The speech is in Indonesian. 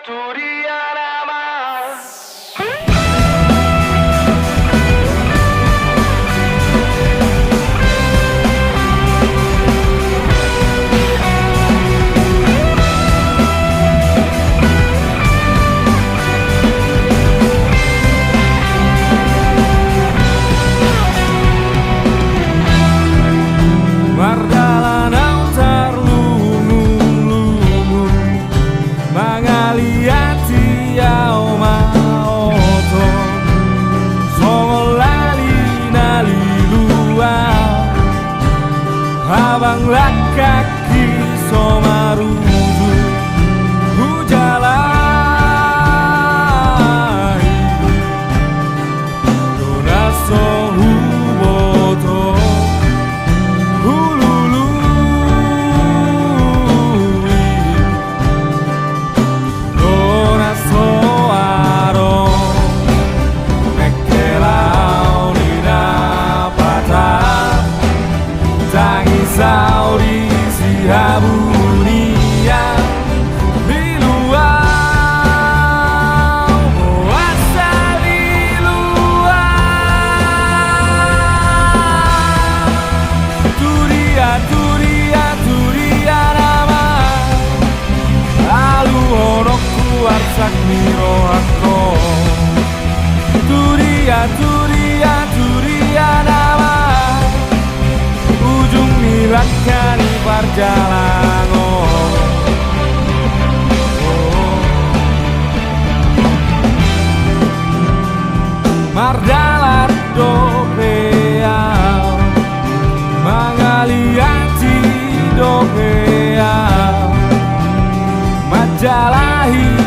Itu dia nama. Mardalanang terlungu-lungu mangaliati au maoto somolali nali luau abang lakaki somaruju hujalai dona sohuboto Saudisi habunia di luar puasa di luar tu dia nama lalu orokku arsak miro aku tu dia nama ujung milakani perjalanan Mardalat dopeau mangaliati dopeau majalahi